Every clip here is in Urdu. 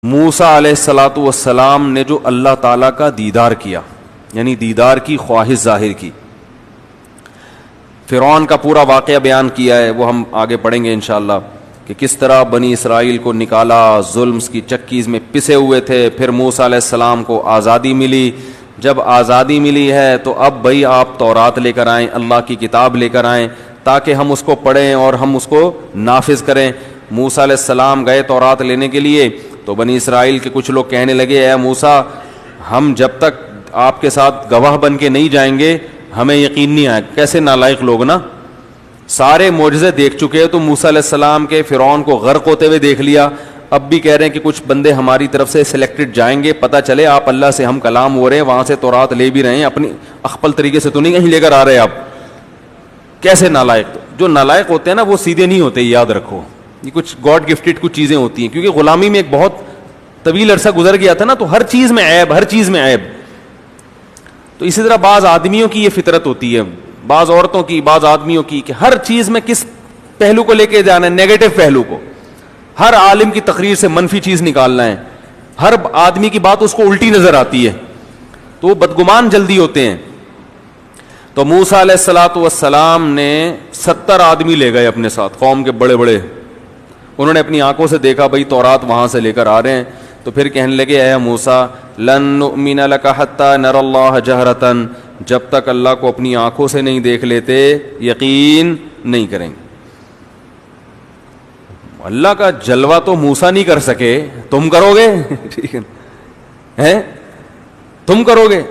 موسیٰ علیہ الصلاۃ والسلام نے جو اللہ تعالیٰ کا دیدار کیا، یعنی دیدار کی خواہش ظاہر کی، فرعون کا پورا واقعہ بیان کیا ہے، وہ ہم آگے پڑھیں گے انشاءاللہ کہ کس طرح بنی اسرائیل کو نکالا، ظلم کی چکیز میں پسے ہوئے تھے، پھر موسیٰ علیہ السلام کو آزادی ملی، جب آزادی ملی ہے تو اب بھائی آپ تورات لے کر آئیں، اللہ کی کتاب لے کر آئیں تاکہ ہم اس کو پڑھیں اور ہم اس کو نافذ کریں۔ موسیٰ علیہ السلام گئے تورات لینے کے لیے تو بنی اسرائیل کے کچھ لوگ کہنے لگے، اے موسیٰ ہم جب تک آپ کے ساتھ گواہ بن کے نہیں جائیں گے ہمیں یقین نہیں آئے۔ کیسے نالائق لوگ نا، سارے معجزے دیکھ چکے تو موسیٰ علیہ السلام کے فرعون کو غرق ہوتے ہوئے دیکھ لیا، اب بھی کہہ رہے ہیں کہ کچھ بندے ہماری طرف سے سلیکٹڈ جائیں گے، پتہ چلے آپ اللہ سے ہم کلام ہو رہے ہیں، وہاں سے تورات لے بھی رہے ہیں، اپنی اخپل طریقے سے تو نہیں کہیں لے کر آ رہے آپ۔ کیسے نالائق، جو نالائق ہوتے ہیں نا وہ سیدھے نہیں ہوتے، یاد رکھو، یہ کچھ گاڈ گفٹڈ کچھ چیزیں ہوتی ہیں، کیونکہ غلامی میں ایک بہت طویل عرصہ گزر گیا تھا نا، تو ہر چیز میں عیب، ہر چیز میں عیب۔ تو اسی طرح بعض آدمیوں کی یہ فطرت ہوتی ہے، بعض عورتوں کی، بعض آدمیوں کی، کہ ہر چیز میں کس پہلو کو لے کے جانا ہے، نیگیٹو پہلو کو، ہر عالم کی تقریر سے منفی چیز نکالنا ہے، ہر آدمی کی بات اس کو الٹی نظر آتی ہے، تو وہ بدگمان جلدی ہوتے ہیں۔ تو موسیٰ علیہ الصلاۃ والسلام نے 70 آدمی لے گئے اپنے ساتھ، قوم کے بڑے بڑے، انہوں نے اپنی آنکھوں سے دیکھا بھائی تورات وہاں سے لے کر آ رہے ہیں، تو پھر کہنے لگے، اے موسیٰ لن نؤمن لک حتی نری اللہ جہرۃ، جب تک اللہ کو اپنی آنکھوں سے نہیں دیکھ لیتے یقین نہیں کریں گے۔ اللہ کا جلوہ تو موسیٰ نہیں کر سکے، تم کرو گے؟ ٹھیک ہے، تم کرو گے؟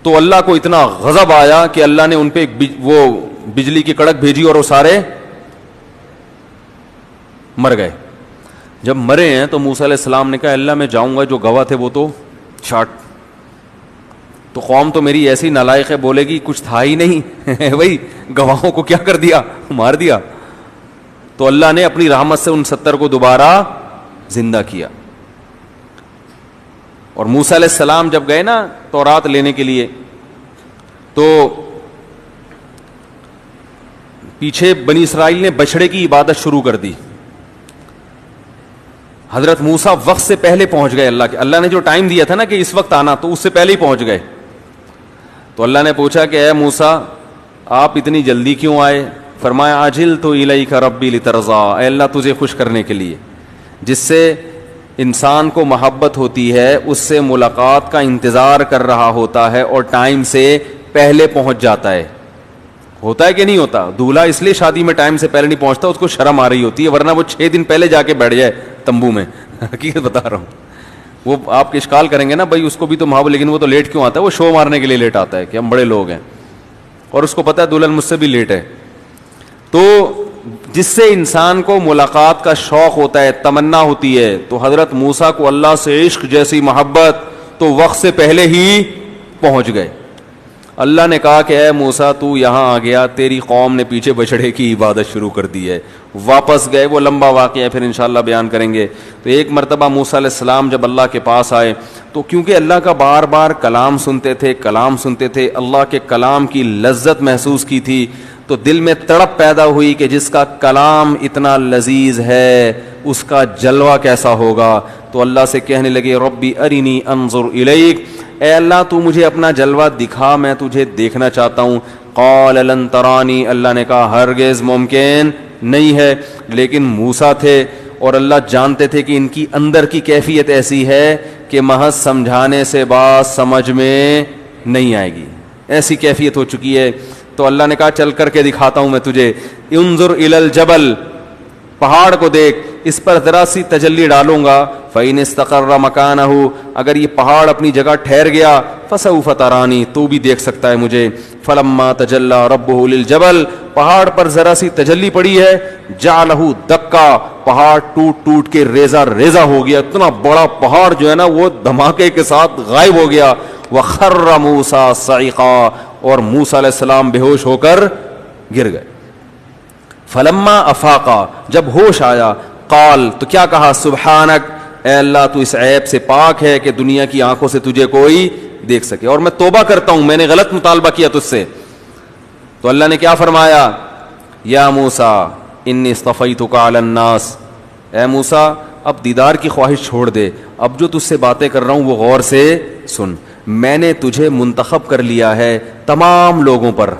تو اللہ کو اتنا غضب آیا کہ اللہ نے ان پہ وہ بجلی کی کڑک بھیجی اور وہ سارے مر گئے۔ جب مرے ہیں تو موسیٰ علیہ السلام نے کہا اللہ میں جاؤں گا، جو گواہ تھے وہ تو چھاٹ، تو قوم تو میری ایسی نالائق ہے، بولے گی کچھ تھا ہی نہیں بھائی، گواہوں کو کیا کر دیا، مار دیا۔ تو اللہ نے اپنی رحمت سے ان 70 کو دوبارہ زندہ کیا۔ اور موسیٰ علیہ السلام جب گئے نا تورات لینے کے لیے تو پیچھے بنی اسرائیل نے بچڑے کی عبادت شروع کر دی۔ حضرت موسیٰ وقت سے پہلے پہنچ گئے، اللہ نے جو ٹائم دیا تھا نا کہ اس وقت آنا، تو اس سے پہلے ہی پہنچ گئے۔ تو اللہ نے پوچھا کہ اے موسیٰ آپ اتنی جلدی کیوں آئے؟ فرمایا عجلت الیک ربی لترضی، اے اللہ تجھے خوش کرنے کے لیے۔ جس سے انسان کو محبت ہوتی ہے اس سے ملاقات کا انتظار کر رہا ہوتا ہے اور ٹائم سے پہلے پہنچ جاتا ہے۔ ہوتا ہے کہ نہیں ہوتا؟ دولہا اس لیے شادی میں ٹائم سے پہلے نہیں پہنچتا، اس کو شرم آ رہی ہوتی ہے، ورنہ وہ 6 دن پہلے جا کے بیٹھ جائے تمبو میں حقیقت بتا رہا ہوں۔ وہ آپ اشکال کریں گے نا بھائی اس کو بھی تو محبت، لیکن وہ تو لیٹ کیوں آتا ہے؟ وہ شو مارنے کے لیے لیٹ آتا ہے کہ ہم بڑے لوگ ہیں، اور اس کو پتا ہے دلہن مجھ سے بھی لیٹ ہے۔ تو جس سے انسان کو ملاقات کا شوق ہوتا ہے، تمنا ہوتی ہے، تو حضرت موسیٰ کو اللہ سے عشق جیسی محبت، تو وقت سے پہلے ہی پہنچ گئے۔ اللہ نے کہا کہ اے موسیٰ تو یہاں آ گیا، تیری قوم نے پیچھے بچڑے کی عبادت شروع کر دی ہے، واپس گئے۔ وہ لمبا واقعہ ہے، پھر انشاءاللہ بیان کریں گے۔ تو ایک مرتبہ موسیٰ علیہ السلام جب اللہ کے پاس آئے تو کیونکہ اللہ کا بار بار کلام سنتے تھے، اللہ کے کلام کی لذت محسوس کی تھی، تو دل میں تڑپ پیدا ہوئی کہ جس کا کلام اتنا لذیذ ہے اس کا جلوہ کیسا ہوگا۔ تو اللہ سے کہنے لگے ربی ارنی انظر الیک، اے اللہ تو مجھے اپنا جلوہ دکھا، میں تجھے دیکھنا چاہتا ہوں۔ قال لن ترانی، اللہ نے کہا ہرگز ممکن نہیں ہے۔ لیکن موسیٰ تھے اور اللہ جانتے تھے کہ ان کی اندر کی کیفیت ایسی ہے کہ محض سمجھانے سے بات سمجھ میں نہیں آئے گی، ایسی کیفیت ہو چکی ہے۔ تو اللہ نے کہا چل کر کے دکھاتا ہوں میں تجھے، انظر الی الجبل، پہاڑ کو دیکھ، اس پر ذرا سی تجلی ڈالوں گا، فإن استقر مکانہ، اگر یہ پہاڑ اپنی جگہ ٹھہر گیا، فسوف ترانی، تو بھی دیکھ سکتا ہے مجھے۔ فلما تجلی ربہ للجبل، پہاڑ پر ذرا سی تجلی پڑی ہے، جعلہ دکا، پہاڑ ٹوٹ ٹوٹ کے ریزہ ریزہ ہو گیا، اتنا بڑا پہاڑ جو ہے نا وہ دھماکے کے ساتھ غائب ہو گیا۔ وخر موسیٰ صعقا، اور موسیٰ علیہ السلام بے ہوش ہو کر گر گئے۔ فلما افاقا، جب ہوش آیا، قال، تو کیا کہا، سبحانک، اے اللہ تو اس عیب سے پاک ہے کہ دنیا کی آنکھوں سے تجھے کوئی دیکھ سکے، اور میں توبہ کرتا ہوں میں نے غلط مطالبہ کیا تجھ سے۔ تو اللہ نے کیا فرمایا، یا موسیٰ انی اصطفیتک علی الناس، اے موسیٰ اب دیدار کی خواہش چھوڑ دے, اب جو تجھ سے باتیں کر رہا ہوں وہ غور سے سن. میں نے تجھے منتخب کر لیا ہے تمام لوگوں پر,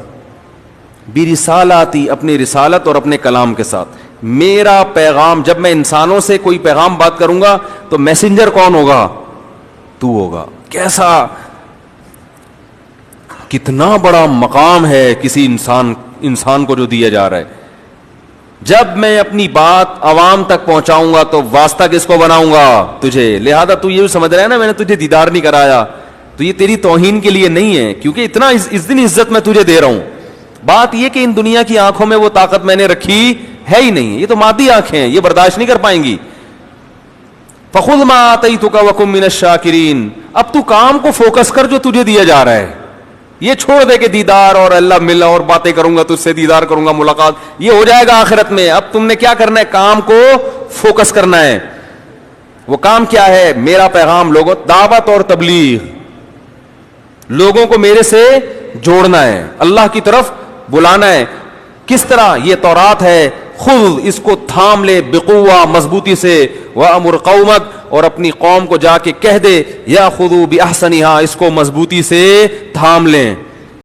برسالاتی, اپنی رسالت اور اپنے کلام کے ساتھ. میرا پیغام, جب میں انسانوں سے کوئی پیغام بات کروں گا تو میسنجر کون ہوگا؟ تو ہوگا. کیسا, کتنا بڑا مقام ہے کسی انسان کو جو دیا جا رہا ہے. جب میں اپنی بات عوام تک پہنچاؤں گا تو واسطہ کس کو بناؤں گا؟ تجھے. لہذا تو یہ سمجھ رہا ہے نا میں نے تجھے دیدار نہیں کرایا, تو یہ تیری توہین کے لیے نہیں ہے, کیونکہ اتنا اس دن عزت میں تجھے دے رہا ہوں. بات یہ کہ ان دنیا کی آنکھوں میں وہ طاقت میں نے رکھی ہے ہی نہیں, یہ تو مادی آنکھیں ہیں, یہ برداشت نہیں کر پائیں گی. فخذ ما آتیتک وکن من الشاکرین, اب تو کام کو فوکس کر جو تجھے دیا جا رہا ہے. یہ چھوڑ دے کہ دیدار اور اللہ ملا اور باتیں کروں گا تجھ سے, دیدار کروں گا, ملاقات, یہ ہو جائے گا آخرت میں. اب تم نے کیا کرنا ہے؟ کام کو فوکس کرنا ہے. وہ کام کیا ہے؟ میرا پیغام لوگوں, دعوت اور تبلیغ, لوگوں کو میرے سے جوڑنا ہے, اللہ کی طرف بلانا ہے. کس طرح؟ یہ تورات ہے, خود اس کو تھام لے بقوہ, مضبوطی سے. وَأَمُرْ قَوْمَكَ, اور اپنی قوم کو جا کے کہہ دے, یا خذوا بِأَحْسَنِهَا, اس کو مضبوطی سے تھام لیں.